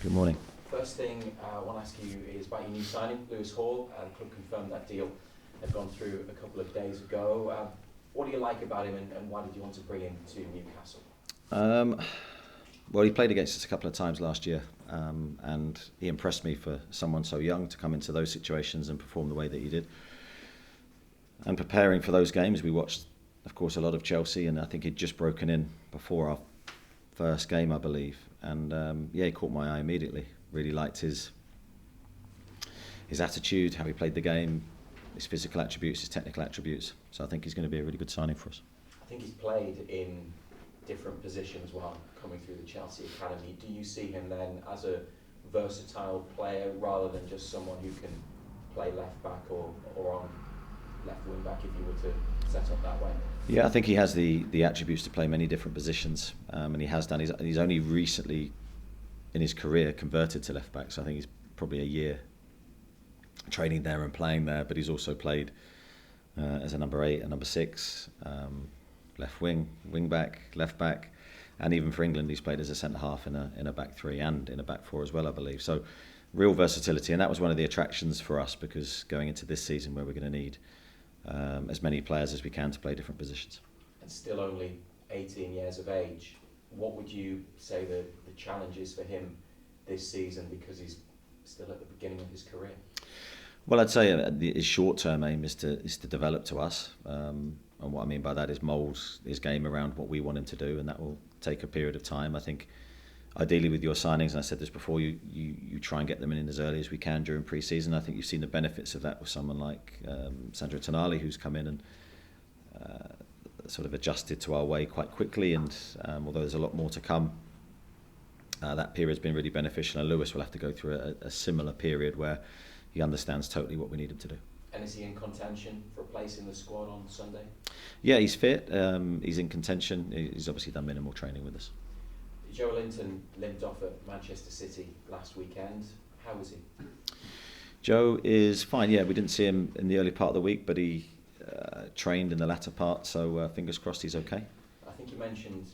Good morning. First thing I want to ask you is about your new signing, Lewis Hall. The club confirmed that deal had gone through a couple of days ago. What do you like about him, and why did you want to bring him to Newcastle? Well, he played against us a couple of times last year, and he impressed me for someone so young to come into those situations and perform the way that he did. And preparing for those games, we watched, of course, a lot of Chelsea, and I think he'd just broken in before our first game, I believe. And he caught my eye immediately. Really liked his attitude, how he played the game, his physical attributes, his technical attributes. So I think he's going to be a really good signing for us. I think he's played in different positions while coming through the Chelsea academy. Do you see him then as a versatile player rather than just someone who can play left back or on left wing back if you were to set up that way? Yeah, I think he has the attributes to play many different positions, and he has done. He's only recently in his career converted to left back, so I think he's probably a year training there and playing there, but he's also played as a number 8, a number 6, left wing, wing back, left back, and even for England he's played as a centre half in a back 3 and in a back 4 as well, I believe. So real versatility, and that was one of the attractions for us, because going into this season where we're going to need as many players as we can to play different positions. And still only 18 years of age, what would you say the challenge is for him this season, because he's still at the beginning of his career? Well, I'd say his short-term aim is to develop to us, and what I mean by that is mould his game around what we want him to do, and that will take a period of time. I think ideally with your signings, and I said this before, you try and get them in as early as we can during pre-season. I think you've seen the benefits of that with someone like Sandro Tonali, who's come in and sort of adjusted to our way quite quickly, and although there's a lot more to come, that period's been really beneficial, and Lewis will have to go through a similar period where he understands totally what we need him to do. And is he in contention for a place in the squad on Sunday? Yeah, he's fit, he's in contention, he's obviously done minimal training with us. Joe Linton limped off at Manchester City last weekend. How was he? Joe is fine, yeah, we didn't see him in the early part of the week, but he trained in the latter part, so fingers crossed he's okay. I think you mentioned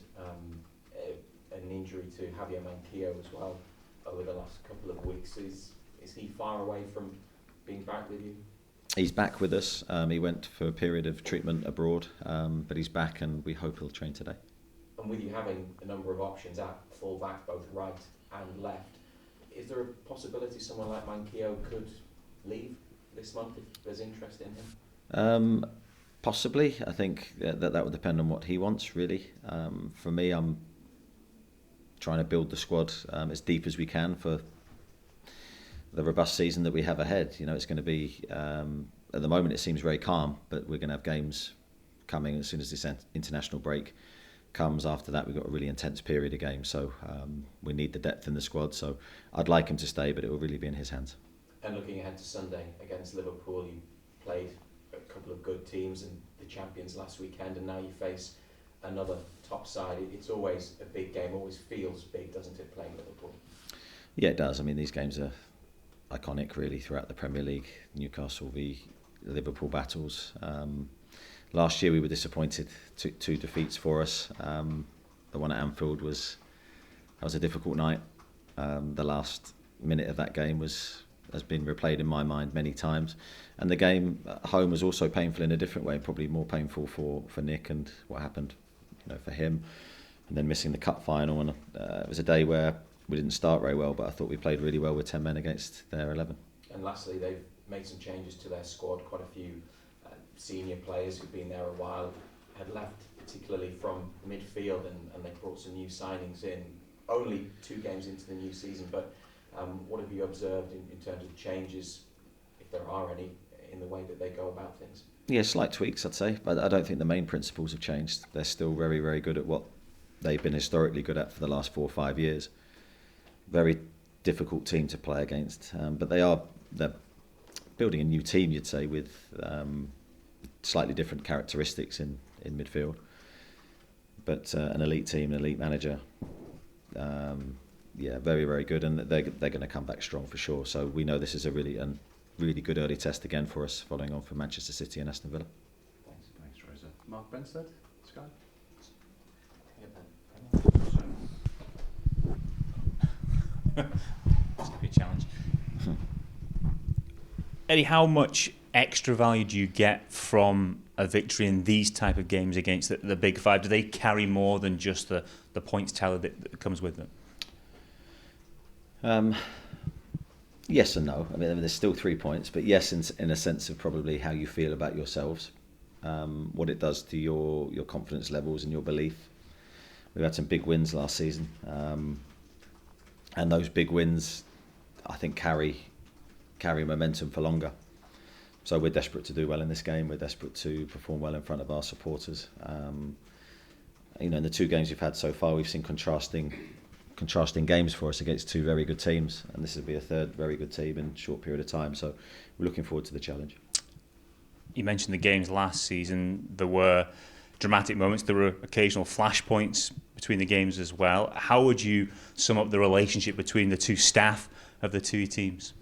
an injury to Javier Manquillo as well over the last couple of weeks. Is he far away from being back with you? He's back with us. He went for a period of treatment abroad, but he's back, and we hope he'll train today. And with you having a number of options at full back, both right and left, is there a possibility someone like Manquillo could leave this month if there's interest in him? Possibly. I think that would depend on what he wants, really. For me, I'm trying to build the squad as deep as we can for the robust season that we have ahead. You know, it's going to be, at the moment it seems very calm, but we're going to have games coming as soon as this international break comes. After that, we've got a really intense period of games, so we need the depth in the squad. So I'd like him to stay, but it will really be in his hands. And looking ahead to Sunday against Liverpool, you played a couple of good teams and the champions last weekend, and now you face another top side. It's always a big game, always feels big, doesn't it, playing Liverpool? Yeah, it does. I mean, these games are iconic really throughout the Premier League. Newcastle v Liverpool battles. Last year we were disappointed, two defeats for us. The one at Anfield was a difficult night. The last minute of that game has been replayed in my mind many times, and the game at home was also painful in a different way, probably more painful for Nick and what happened, for him, and then missing the cup final. And it was a day where we didn't start very well, but I thought we played really well with 10 men against their 11. And lastly, they've made some changes to their squad. Quite a few senior players who've been there a while had left, particularly from midfield, and they brought some new signings in. Only 2 games into the new season, but what have you observed in terms of changes, if there are any, in the way that they go about things? Yeah, slight tweaks, I'd say, but I don't think the main principles have changed. They're still very, very good at what they've been historically good at for the last 4 or 5 years. Very difficult team to play against, but they're building a new team, you'd say, with slightly different characteristics in midfield, but an elite team, an elite manager. Very, very good, and they're going to come back strong for sure. So we know this is a really good early test again for us, following on from Manchester City and Aston Villa. Thanks, Rosa. Mark Benstead, Sky. Eddie, how much extra value do you get from a victory in these type of games against the big five? Do they carry more than just the points tally that comes with them? Yes and no. I mean, there's still 3 points, but yes, in a sense of probably how you feel about yourselves, what it does to your confidence levels and your belief. We've had some big wins last season, and those big wins, I think, carry momentum for longer. So we're desperate to do well in this game. We're desperate to perform well in front of our supporters. In the 2 games we've had so far, we've seen contrasting games for us against 2 very good teams, and this will be a 3rd very good team in a short period of time. So we're looking forward to the challenge. You mentioned the games last season. There were dramatic moments. There were occasional flashpoints between the games as well. How would you sum up the relationship between the 2 staff of the 2 teams?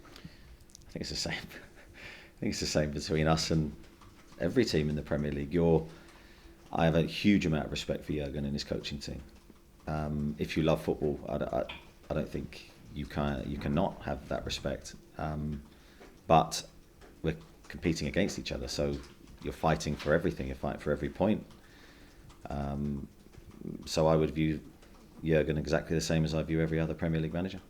I think it's the same. I think it's the same between us and every team in the Premier League. I have a huge amount of respect for Jurgen and his coaching team. If you love football, I don't think you cannot have that respect. But we're competing against each other, so you're fighting for everything. You're fighting for every point. So I would view Jurgen exactly the same as I view every other Premier League manager.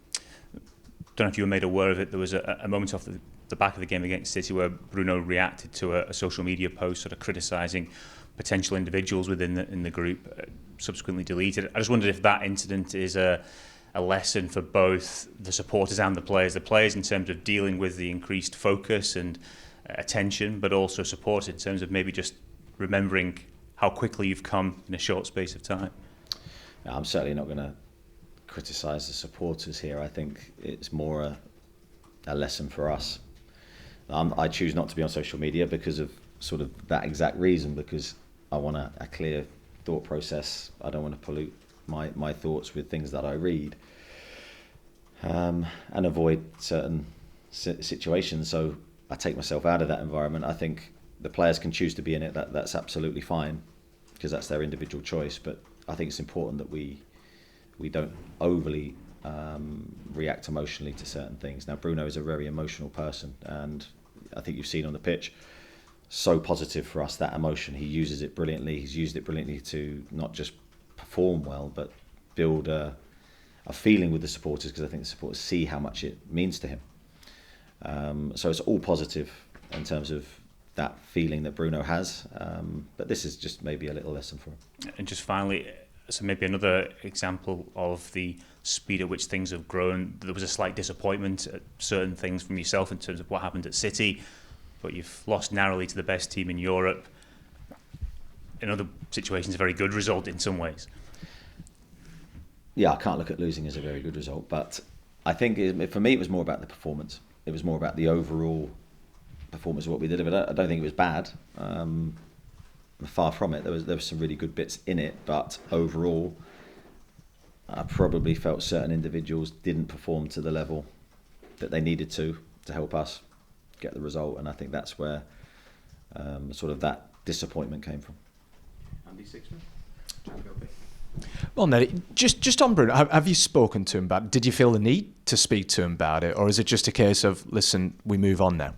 Don't know if you were made aware of it. There was a moment off the back of the game against City where Bruno reacted to a social media post sort of criticising potential individuals within the group, subsequently deleted. I just wondered if that incident is a lesson for both the supporters and the players. The players in terms of dealing with the increased focus and attention, but also support in terms of maybe just remembering how quickly you've come in a short space of time. No, I'm certainly not going to criticise the supporters here. I think it's more a lesson for us. I choose not to be on social media because of sort of that exact reason, because I want a clear thought process. I don't want to pollute my thoughts with things that I read, and avoid certain situations. So I take myself out of that environment. I think the players can choose to be in it. That's absolutely fine, because that's their individual choice. But I think it's important that we don't overly react emotionally to certain things. Now, Bruno is a very emotional person, and I think you've seen on the pitch, so positive for us, that emotion. He uses it brilliantly. He's used it brilliantly to not just perform well, but build a feeling with the supporters, because I think the supporters see how much it means to him. So it's all positive in terms of that feeling that Bruno has, but this is just maybe a little lesson for him. And just finally, so maybe another example of the speed at which things have grown. There was a slight disappointment at certain things from yourself in terms of what happened at City, but you've lost narrowly to the best team in Europe. In other situations, a very good result in some ways. Yeah, I can't look at losing as a very good result, but I think for me it was more about the performance. It was more about the overall performance of what we delivered. I don't think it was bad. Far from it. There was some really good bits in it, but overall, I probably felt certain individuals didn't perform to the level that they needed to help us get the result, and I think that's where sort of that disappointment came from. Andy Sixman. Well, Ned, just on Bruno, have you spoken to him about it? Did you feel the need to speak to him about it, or is it just a case of, listen, we move on now?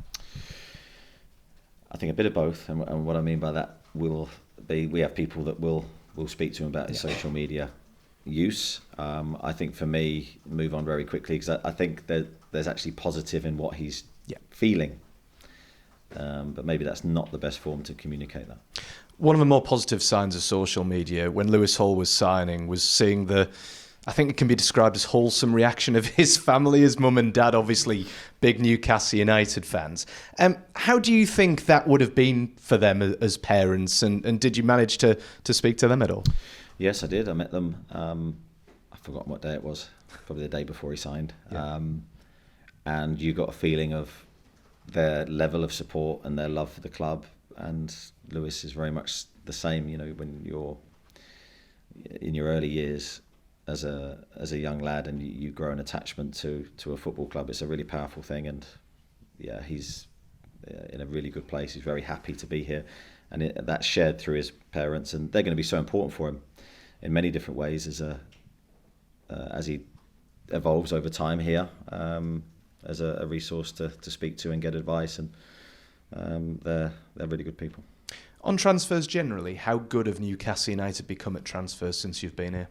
I think a bit of both, and what I mean by that will be, we have people that will speak to him about his social media use. I think for me, move on very quickly, because I think that there's actually positive in what he's feeling, but maybe that's not the best form to communicate that. One of the more positive signs of social media when Lewis Hall was signing was seeing I think it can be described as wholesome reaction of his family, his mum and dad, obviously big Newcastle United fans. How do you think that would have been for them as parents, and did you manage to speak to them at all? Yes, I did. I met them. I've forgotten what day it was, probably the day before he signed. Yeah. And you got a feeling of their level of support and their love for the club. And Lewis is very much the same. You know, when you're in your early years as a young lad and you grow an attachment to a football club, it's a really powerful thing. And yeah, he's in a really good place. He's very happy to be here, and that's shared through his parents, and they're going to be so important for him in many different ways as he evolves over time here. as a resource to speak to and get advice, and they're really good people. On transfers generally, how good have Newcastle United become at transfers since you've been here?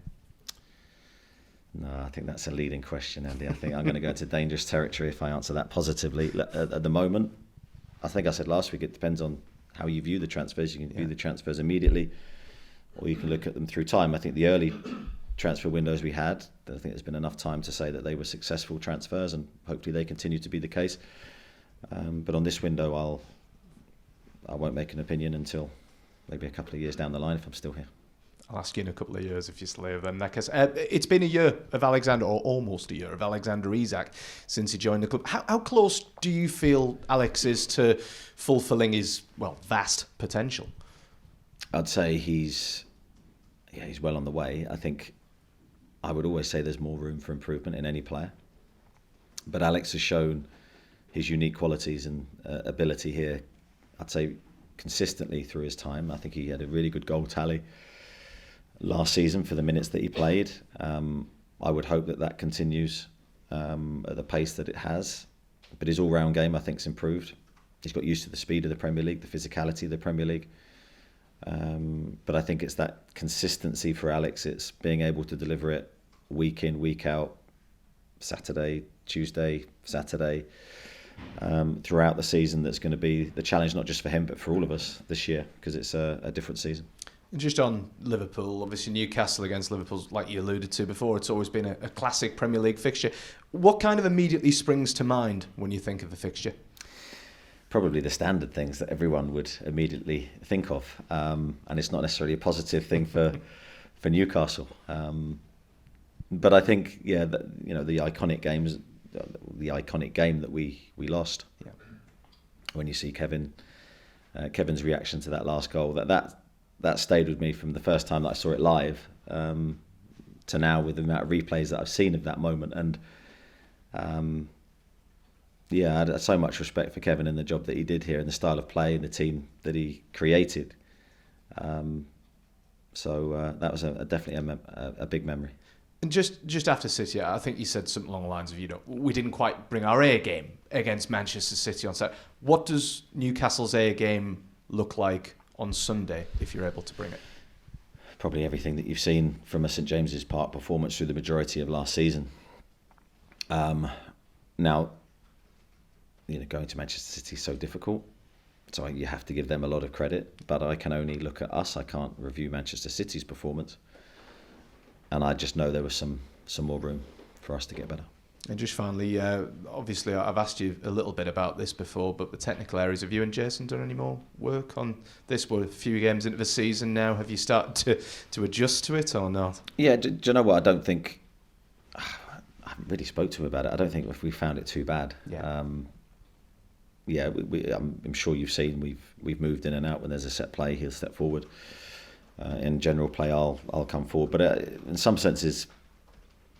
No, I think that's a leading question, Andy. I think I'm going to go into dangerous territory if I answer that positively. At the moment, I think I said last week, it depends on how you view the transfers. You can view the transfers immediately, or you can look at them through time. I think the early transfer windows we had, I think there's been enough time to say that they were successful transfers, and hopefully they continue to be the case. But on this window, I won't make an opinion until maybe a couple of years down the line if I'm still here. I'll ask you in a couple of years if you're still here then. It's been a year of Alexander, or almost a year of Alexander Isak since he joined the club. How close do you feel Alex is to fulfilling his, vast potential? I'd say he's well on the way. I think I would always say there's more room for improvement in any player. But Alex has shown his unique qualities and ability here, I'd say, consistently through his time. I think he had a really good goal tally last season for the minutes that he played. I would hope that continues at the pace that it has. But his all-round game, I think, has improved. He's got used to the speed of the Premier League, the physicality of the Premier League. But I think it's that consistency for Alex. It's being able to deliver it week in, week out, Saturday, Tuesday, Saturday, throughout the season that's going to be the challenge, not just for him, but for all of us this year, because it's a different season. Just on Liverpool, obviously Newcastle against Liverpool, like you alluded to before, it's always been a classic Premier League fixture. What kind of immediately springs to mind when you think of the fixture? Probably the standard things that everyone would immediately think of, and it's not necessarily a positive thing for Newcastle. But I think, the iconic games, the iconic game that we lost. Yeah. When you see Kevin's reaction to that last goal, that stayed with me from the first time that I saw it live to now, with the amount of replays that I've seen of that moment. And I had so much respect for Kevin and the job that he did here, and the style of play and the team that he created. So that was definitely a big memory. And just after City, I think you said something along the lines of, we didn't quite bring our A game against Manchester City on Saturday. What does Newcastle's A game look like on Sunday, if you're able to bring it? Probably everything that you've seen from a St James's Park performance through the majority of last season. Now, going to Manchester City is so difficult, so you have to give them a lot of credit, but I can only look at us. I can't review Manchester City's performance, and I just know there was some more room for us to get better. And just finally, obviously I've asked you a little bit about this before, but the technical areas, have you and Jason done any more work on this? We're a few games into the season now. Have you started to adjust to it or not? Yeah, do you know what? I don't think... I haven't really spoke to him about it. I don't think we found it too bad. Yeah. I'm sure you've seen we've moved in and out. When there's a set play, he'll step forward. In general play, I'll come forward. But in some senses,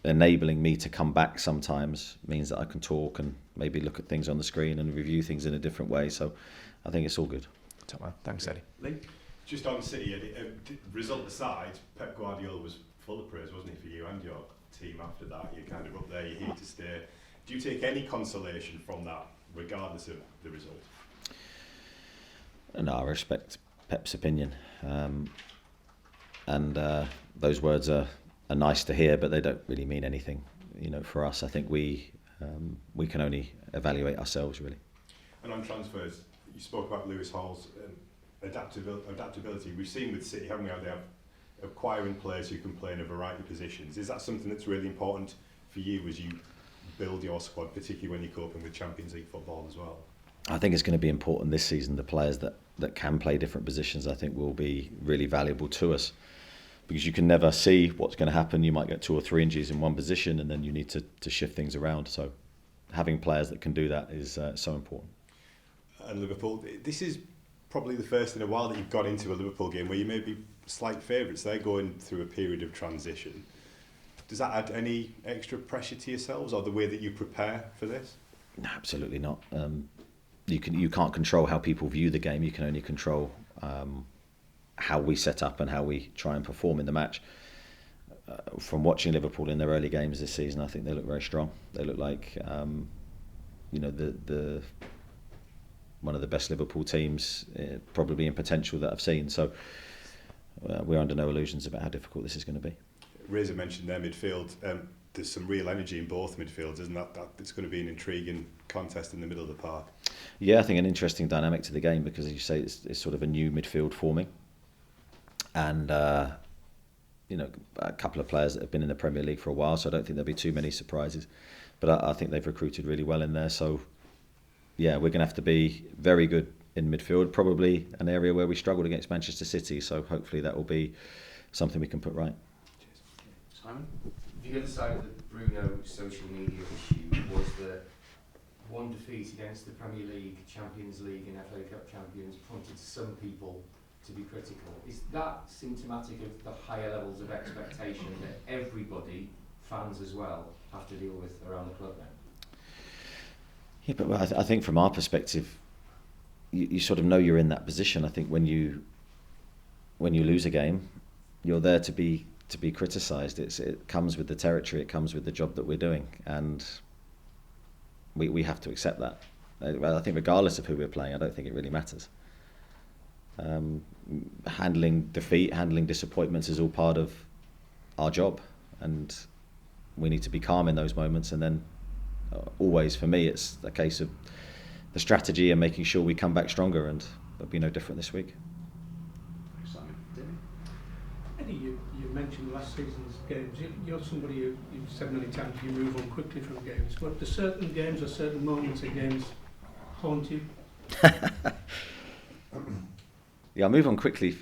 enabling me to come back sometimes means that I can talk and maybe look at things on the screen and review things in a different way. So I think it's all good. Top man. Thanks, Eddie. Lee? Just on City, Eddie, result aside, Pep Guardiola was full of praise, wasn't he, for you and your team after that? You're kind of up there, you're here to stay. Do you take any consolation from that, regardless of the result? No, I respect Pep's opinion. And those words are nice to hear, but they don't really mean anything. For us, I think we can only evaluate ourselves, really. And on transfers, you spoke about Lewis Hall's adaptability. We've seen with City, haven't we, how they have acquiring players who can play in a variety of positions. Is that something that's really important for you as you build your squad, particularly when you're coping with Champions League football as well? I think it's going to be important this season. The players that can play different positions, I think, will be really valuable to us, because you can never see what's going to happen. You might get 2 or 3 injuries in one position, and then you need to shift things around. So having players that can do that is so important. And Liverpool, this is probably the first in a while that you've got into a Liverpool game where you may be slight favourites. They're going through a period of transition. Does that add any extra pressure to yourselves, or the way that you prepare for this? No, absolutely not. You can't control how people view the game. You can only control how we set up and how we try and perform in the match. From watching Liverpool in their early games this season, I think they look very strong. They look like the one of the best Liverpool teams, probably in potential, that I've seen. So we're under no illusions about how difficult this is going to be. Razor mentioned their midfield. There's some real energy in both midfields, isn't that? It's going to be an intriguing contest in the middle of the park. Yeah, I think an interesting dynamic to the game, because, as you say, it's sort of a new midfield forming, and a couple of players that have been in the Premier League for a while, so I don't think there'll be too many surprises. But I think they've recruited really well in there. So yeah, we're going to have to be very good in midfield. Probably an area where we struggled against Manchester City. So hopefully that will be something we can put right. Simon? The other side of the Bruno social media issue was that one defeat against the Premier League, Champions League and FA Cup champions prompted some people to be critical. Is that symptomatic of the higher levels of expectation that everybody, fans as well, have to deal with around the club now? Yeah, but I think from our perspective, you sort of know you're in that position. I think when you lose a game, you're there to be criticised. It comes with the territory. It comes with the job that we're doing, and we have to accept that. I think regardless of who we're playing, I don't think it really matters. Handling defeat, handling disappointments is all part of our job, and we need to be calm in those moments. And then always, for me, it's a case of the strategy and making sure we come back stronger, and it'll be no different this week. Simon? Eddie, you mentioned last season's games. You're somebody who, you've said many times, you move on quickly from games. But do certain games or certain moments in games haunt you? Yeah, I move on quickly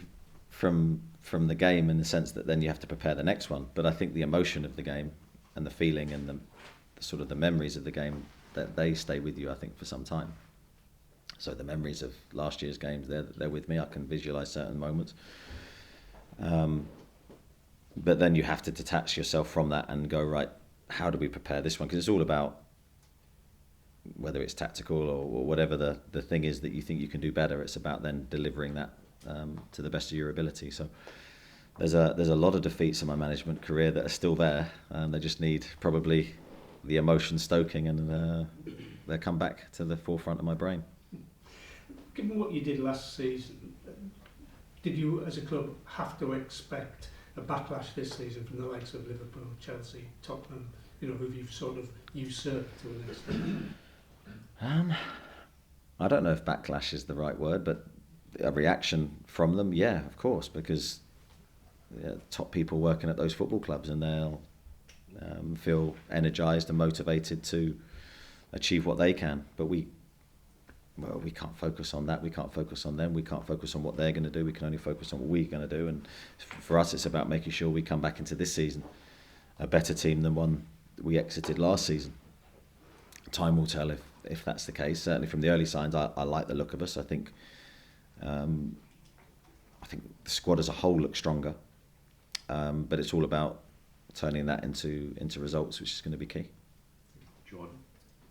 from the game, in the sense that then you have to prepare the next one. But I think the emotion of the game and the feeling and the sort of the memories of the game, that they stay with you, I think, for some time. So the memories of last year's games, they're with me. I can visualise certain moments. But then you have to detach yourself from that and go, right, how do we prepare this one? Because it's all about, whether it's tactical or whatever the thing is that you think you can do better, it's about then delivering that to the best of your ability. So there's a lot of defeats in my management career that are still there, and they just need probably the emotion stoking, and they come back to the forefront of my brain. Given what you did last season, did you as a club have to expect a backlash this season from the likes of Liverpool, Chelsea, Tottenham, who you've sort of usurped to an extent? I don't know if backlash is the right word, but a reaction from them, yeah, of course, because top people working at those football clubs, and they'll feel energised and motivated to achieve what they can. But we can't focus on that. We can't focus on them. We can't focus on what they're going to do. We can only focus on what we're going to do. And for us, it's about making sure we come back into this season a better team than one we exited last season. Time will tell if that's the case. Certainly from the early signs, I like the look of us. I think the squad as a whole looks stronger, but it's all about turning that into results, which is going to be key. Jordan?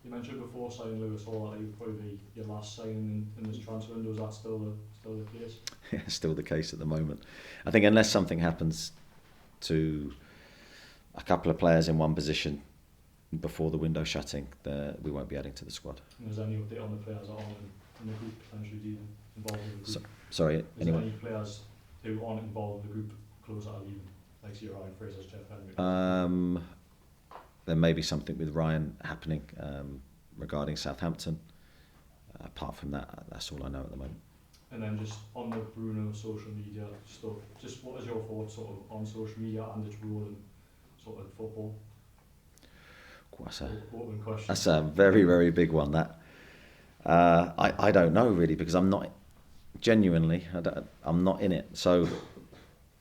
You mentioned before signing Lewis Hall that he would probably be your last signing in this transfer window. Is that still the case? Yeah, still the case at the moment. I think unless something happens to a couple of players in one position before the window shutting, we won't be adding to the squad. And is there any update on the players that aren't in the group potentially being involved in the group? Sorry, is anyone? there any players who aren't involved in the group close that are leaving? Like your Ryan Fraser's, Jeff Henry? There may be something with Ryan happening regarding Southampton. Apart from that, that's all I know at the moment. And then just on the Bruno social media stuff, just what is your thoughts sort of on social media and its role in sort of football? That's a very, very big one. That I don't know really, because I'm not in it, so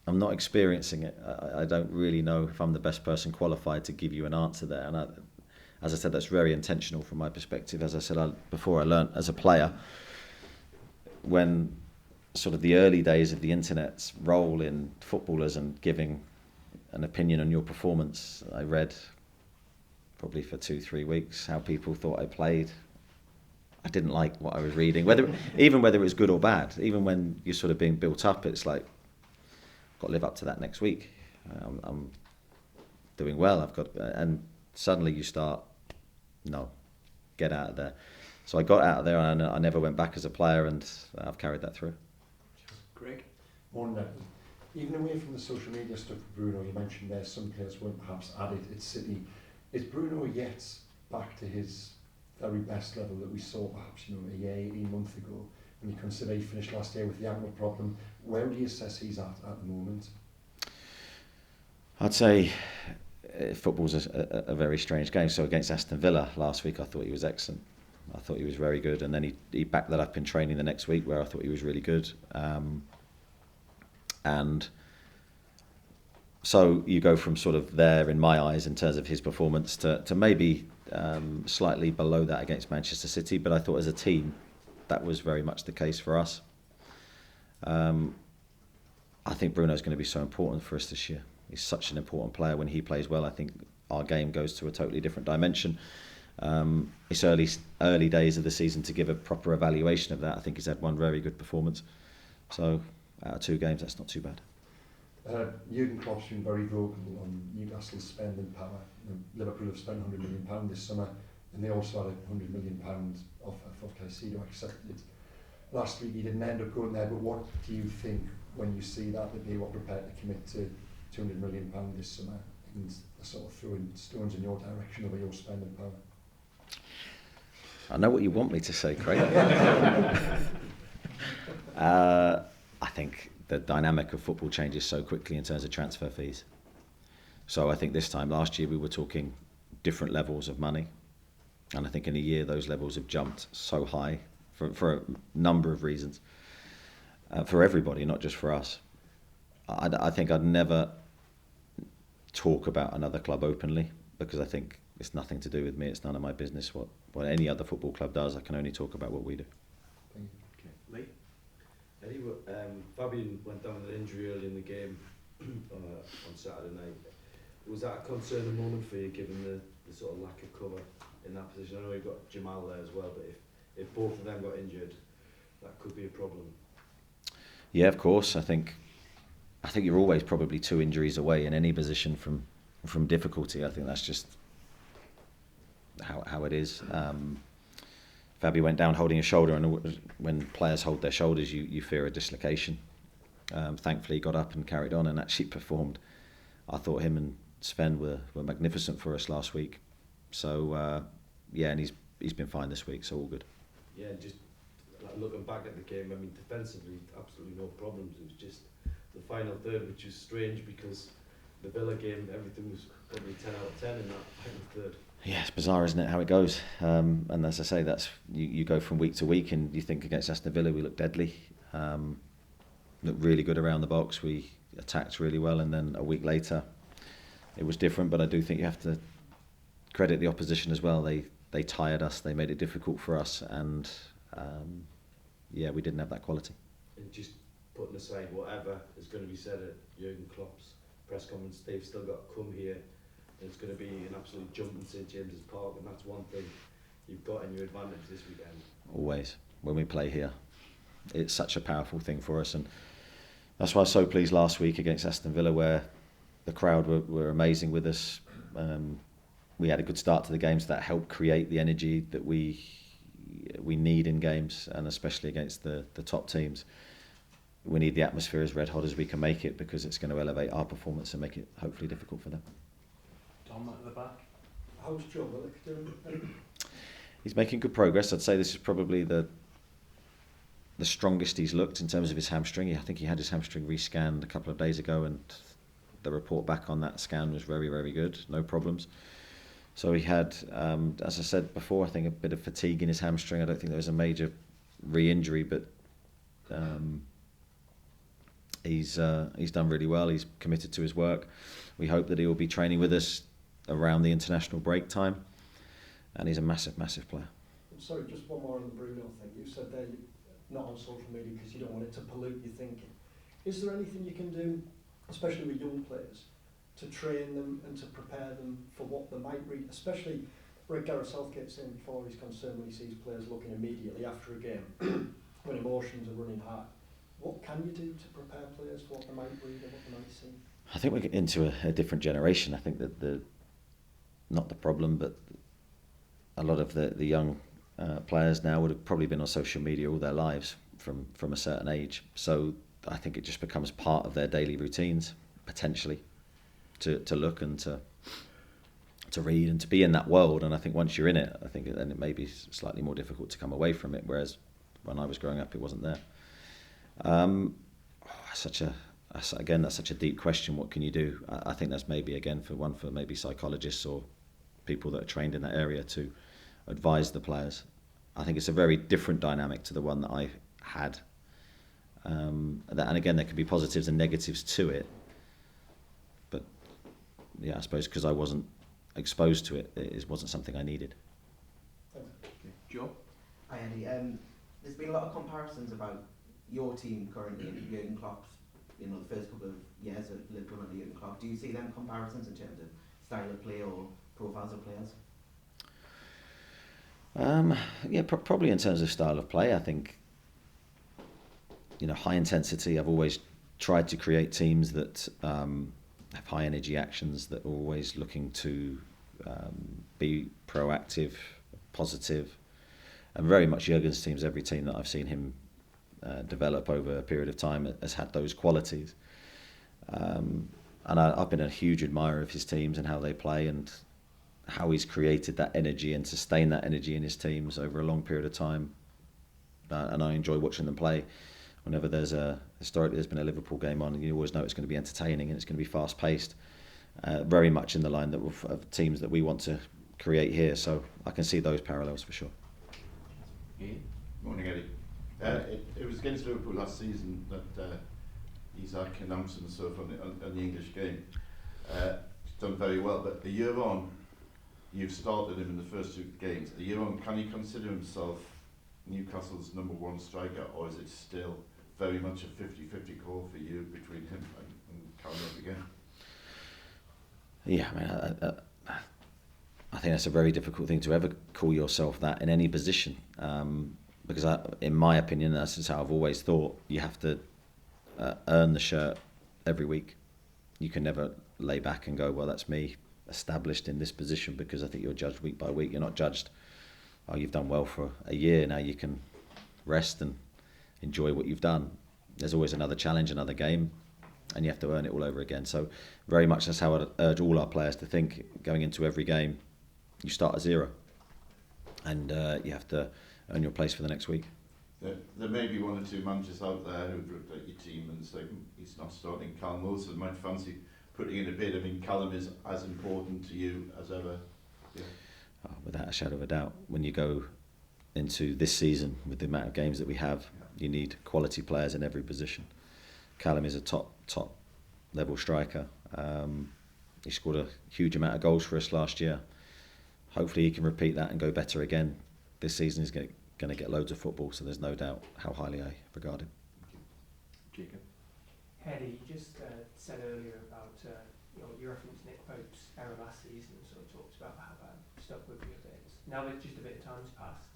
I'm not experiencing it. I don't really know if I'm the best person qualified to give you an answer there. And as I said, that's very intentional from my perspective. As I said before, I learnt as a player, when sort of the early days of the internet's role in footballers and giving an opinion on your performance, I read probably for 2-3 weeks how people thought I played. I didn't like what I was reading, whether it was good or bad. Even when you're sort of being built up, it's like, got to live up to that next week. I'm doing well. And suddenly you start, no, get out of there. So I got out of there and I never went back as a player, and I've carried that through. Greg? Morning. Even away from the social media stuff, Bruno, you mentioned there some players weren't perhaps added at City. Is Bruno yet back to his very best level that we saw perhaps a year, 18 months ago? When you consider he finished last year with the ankle problem, where do you assess he's at the moment? I'd say football's a very strange game. So against Aston Villa last week, I thought he was excellent. I thought he was very good, and then he backed that up in training the next week, where I thought he was really good. And so you go from sort of there, in my eyes, in terms of his performance, to maybe slightly below that against Manchester City. But I thought as a team, that was very much the case for us. I think Bruno's going to be so important for us this year. He's such an important player. When he plays well, I think our game goes to a totally different dimension. It's early days of the season to give a proper evaluation of that. I think he's had one very good performance. So out of 2 games, that's not too bad. Jurgen Klopp's been very vocal on Newcastle's spending power. Liverpool have spent £100 million this summer, and they also had a £100 million offer for Caicedo accepted. Last week he didn't end up going there, but what do you think when you see that they were prepared to commit to £200 million this summer, and they're sort of throwing stones in your direction over your spending power? I know what you want me to say, Craig. I think the dynamic of football changes so quickly in terms of transfer fees. So I think this time last year we were talking different levels of money, and I think in a year those levels have jumped so high for a number of reasons, for everybody, not just for us. I think I'd never talk about another club openly, because I think it's nothing to do with me. It's none of my business what any other football club does. I can only talk about what we do. Lee? Eddie, Fabian went down with an injury early in the game on Saturday night. Was that a concerning moment for you, given the sort of lack of cover in that position? I know you've got Jamal there as well, but if both of them got injured, that could be a problem. Yeah, of course. I think you're always probably 2 injuries away in any position from difficulty. I think that's just how it is. Fabi went down holding a shoulder, and when players hold their shoulders, you fear a dislocation. Thankfully, he got up and carried on and actually performed. I thought him and Sven were magnificent for us last week. So and he's been fine this week, so all good. Yeah, just looking back at the game, I mean, defensively, absolutely no problems. It was just the final third, which was strange because the Villa game, everything was probably 10 out of 10 in that final third. Yeah, it's bizarre, isn't it, how it goes? And as I say, that's you go from week to week, and you think against Aston Villa we looked deadly, looked really good around the box, we attacked really well, and then a week later it was different. But I do think you have to credit the opposition as well. They tired us, they made it difficult for us, and we didn't have that quality. And just putting aside whatever is going to be said at Jurgen Klopp's press conference, they've still got to come here. It's going to be an absolute jump in St James's Park, and that's one thing you've got in your advantage this weekend. Always, when we play here, it's such a powerful thing for us, and that's why I was so pleased last week against Aston Villa, where the crowd were amazing with us. We had a good start to the game, so that helped create the energy that we need in games, and especially against the top teams. We need the atmosphere as red hot as we can make it, because it's going to elevate our performance and make it hopefully difficult for them. Tom at the back. How's Joe Willock doing? He's making good progress. I'd say this is probably the strongest he's looked in terms of his hamstring. I think he had his hamstring rescanned a couple of days ago, and the report back on that scan was very, very good. No problems. So he had, as I said before, I think a bit of fatigue in his hamstring. I don't think there was a major re-injury, but he's done really well. He's committed to his work. We hope that he will be training with us around the international break time, and he's a massive, massive player. Sorry, just one more on the Bruno thing. You said there not on social media because you don't want it to pollute your thinking. Is there anything you can do, especially with young players, to train them and to prepare them for what they might read? Especially, Gareth Southgate saying before, he's concerned when he sees players looking immediately after a game when emotions are running high. What can you do to prepare players for what they might read and what they might see? I think we're into a different generation. I think that not the problem, but a lot of the young players now would have probably been on social media all their lives from a certain age. So I think it just becomes part of their daily routines, potentially, to look and to read and to be in that world. And I think once you're in it, I think then it may be slightly more difficult to come away from it, whereas when I was growing up, it wasn't there. That's such a deep question. What can you do? I think that's maybe, again, for maybe psychologists or people that are trained in that area to advise the players. I think it's a very different dynamic to the one that I had. And again, there could be positives and negatives to it. But yeah, I suppose because I wasn't exposed to it, it wasn't something I needed. Joe? Hi Andy. There's been a lot of comparisons about your team currently and Jurgen Klopp's, the first couple of years at Liverpool under Jurgen Klopp. Do you see them comparisons in terms of style of play or profiles of players? Probably in terms of style of play. I think, high intensity. I've always tried to create teams that have high energy actions, that are always looking to be proactive, positive, and very much Jurgen's teams. Every team that I've seen him develop over a period of time has had those qualities. And I've been a huge admirer of his teams and how they play and how he's created that energy and sustained that energy in his teams over a long period of time. And I enjoy watching them play. Whenever historically there's been a Liverpool game on, you always know it's going to be entertaining and it's going to be fast paced. Very much in the line of teams that we want to create here. So I can see those parallels for sure. Morning, Eddie. It was against Liverpool last season that Isak announced himself on the English game. He's done very well, but a year on, you've started him in the first 2 games. A year on, can he consider himself Newcastle's number 1 striker, or is it still very much a 50-50 call for you between him and Callum again? Yeah, I think that's a very difficult thing to ever call yourself that in any position. Because in my opinion, that's just how I've always thought. You have to earn the shirt every week. You can never lay back and go, well, that's me established in this position, because I think you're judged week by week. You're not judged, oh, you've done well for a year, now you can rest and enjoy what you've done. There's always another challenge, another game, and you have to earn it all over again. So very much that's how I'd urge all our players to think going into every game. You start at 0 and you have to earn your place for the next week. There may be 1 or 2 managers out there who've looked at your team and say, he's not starting Callum Wilson, might fancy putting in a bid. I mean, Callum is as important to you as ever. Yeah. Oh, without a shadow of a doubt. When you go into this season with the amount of games that we have, you need quality players in every position. Callum is a top level striker. He scored a huge amount of goals for us last year. Hopefully he can repeat that and go better again. This season he's going to get loads of football, so there's no doubt how highly I regard him. Jacob? Eddie, you just said earlier about you referenced Nick Pope's error last season and sort of talked about how that stuck with you a bit. Now that just a bit of time's passed,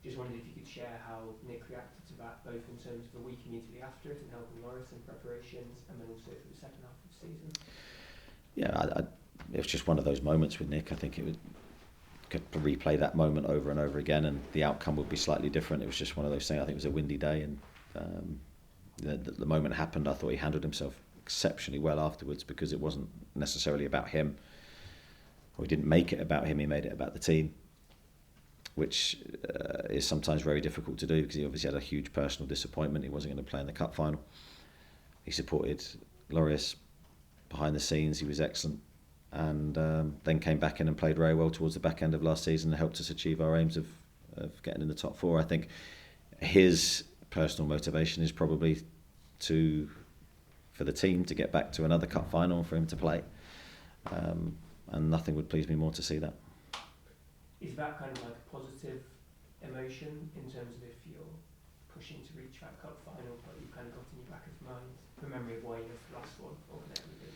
just wondered if you could share how Nick reacted to that, both in terms of the week immediately after it and helping Loris in preparations, and then also for the second half of the season. Yeah, it was just one of those moments with Nick. I think could replay that moment over and over again, and the outcome would be slightly different. It was just one of those things. I think it was a windy day, and the moment happened, I thought he handled himself exceptionally well afterwards, because it wasn't necessarily about him, or he didn't make it about him. He made it about the team, which is sometimes very difficult to do, because he obviously had a huge personal disappointment. He wasn't going to play in the cup final. He supported Loris behind the scenes. He was excellent. And then came back in and played very well towards the back end of last season and helped us achieve our aims of getting in the top 4. I think his personal motivation is probably for the team to get back to another cup final and for him to play. And nothing would please me more to see that. Is that kind of like a positive emotion in terms of if you're pushing to reach that cup final, but you've kind of got in your back of mind the memory of why you missed the last one, or can it ever be?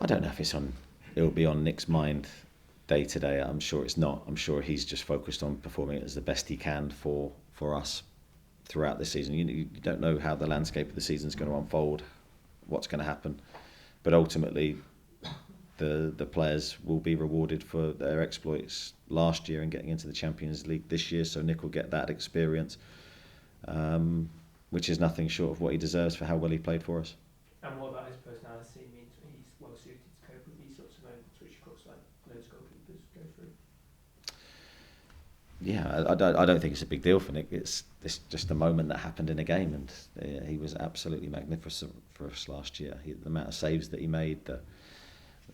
I don't know if it'll be on Nick's mind day to day. I'm sure it's not. I'm sure he's just focused on performing as the best he can for us throughout the season. You don't know how the landscape of the season is going to unfold, what's going to happen, but ultimately the players will be rewarded for their exploits last year and getting into the Champions League this year. So Nick will get that experience, which is nothing short of what he deserves for how well he played for us. And what about his personality means he's well suited to cope with these sorts of moments, which of course like loads of goalkeepers go through. Yeah, I don't think it's a big deal for Nick. It's just a moment that happened in a game, and he was absolutely magnificent for us last year. The amount of saves that he made,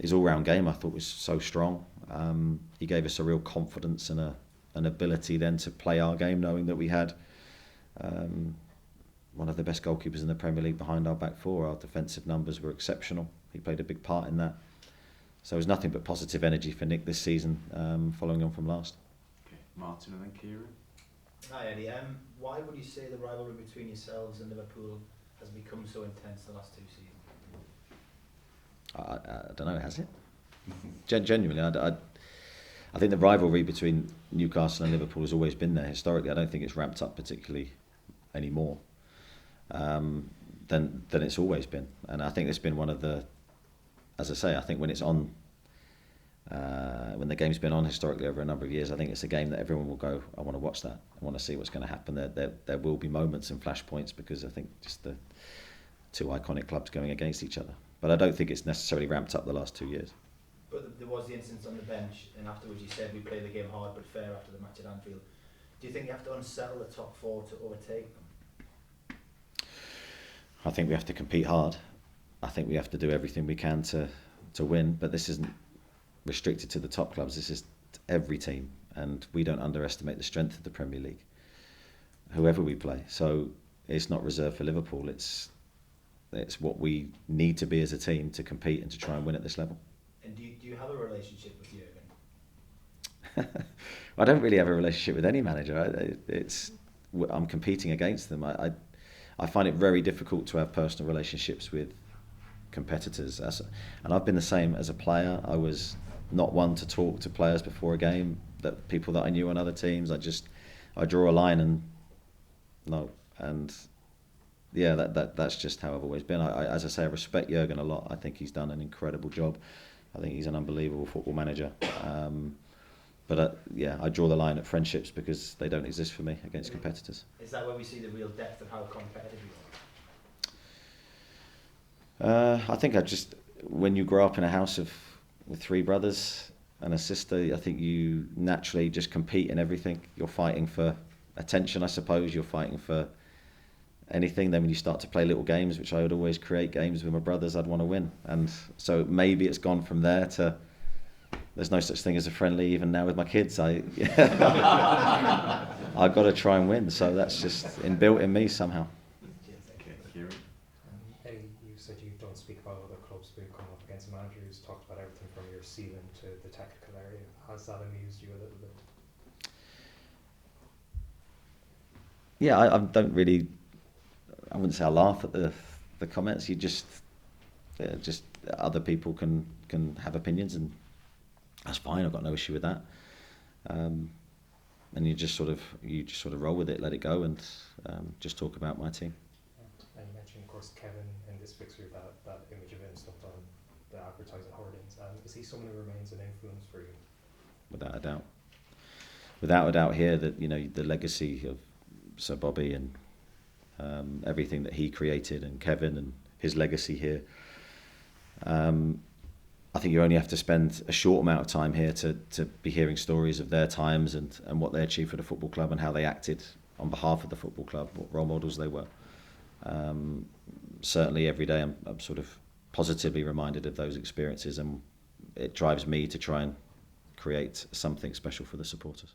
his all-round game I thought was so strong. He gave us a real confidence and an ability then to play our game, knowing that we had one of the best goalkeepers in the Premier League behind our back four. Our defensive numbers were exceptional. He played a big part in that. So it was nothing but positive energy for Nick this season, following on from last. Okay, Martin and then Kieran. Hi Eddie, why would you say the rivalry between yourselves and Liverpool has become so intense the last 2 seasons? I don't know, has it? Genuinely, I think the rivalry between Newcastle and Liverpool has always been there historically. I don't think it's ramped up particularly anymore than it's always been. And I think it's been one of the, as I say, I think when it's on, when the game's been on historically over a number of years, I think it's a game that everyone will go, I want to watch that. I want to see what's going to happen. There will be moments and flashpoints because I think just the two iconic clubs going against each other. But I don't think it's necessarily ramped up the last 2 years. But there was the instance on the bench, and afterwards you said we play the game hard but fair after the match at Anfield. Do you think you have to unsettle the top four to overtake them? I think we have to compete hard. I think we have to do everything we can to win. But this isn't restricted to the top clubs. This is every team, and we don't underestimate the strength of the Premier League, whoever we play. So it's not reserved for Liverpool. It's what we need to be as a team to compete and to try and win at this level. And do you have a relationship with Jurgen? I don't really have a relationship with any manager. I'm competing against them. I find it very difficult to have personal relationships with competitors. And I've been the same as a player. I was not one to talk to players before a game, that people that I knew on other teams. I draw a line and no. And yeah, that's just how I've always been. As I say, I respect Jurgen a lot. I think he's done an incredible job. I think he's an unbelievable football manager. But I draw the line at friendships because they don't exist for me against competitors. Is that where we see the real depth of how competitive you are? I think when you grow up in a house with 3 brothers and a sister, I think you naturally just compete in everything. You're fighting for attention, I suppose. You're fighting for anything. Then when you start to play little games, which I would always create games with my brothers, I'd want to win. And so maybe it's gone from there to there's no such thing as a friendly even now with my kids. I've got to try and win. So that's just inbuilt in me somehow. Okay, Kieran. Eddie, you said you don't speak about other clubs, but you've come up against a manager who's talked about everything from your ceiling to the technical area. Has that amused you a little bit? Yeah, I don't really. I wouldn't say I laugh at the comments. You just other people can have opinions, and that's fine. I've got no issue with that. And you just sort of roll with it, let it go, and just talk about my team. And you mentioned, of course, Kevin in this fixture, that image of him stuck on the advertising hoardings. Is he someone who remains an influence for you? Without a doubt. Without a doubt, here that the legacy of Sir Bobby and everything that he created, and Kevin and his legacy here. I think you only have to spend a short amount of time here to be hearing stories of their times and what they achieved for the football club and how they acted on behalf of the football club, what role models they were. Certainly every day I'm sort of positively reminded of those experiences, and it drives me to try and create something special for the supporters.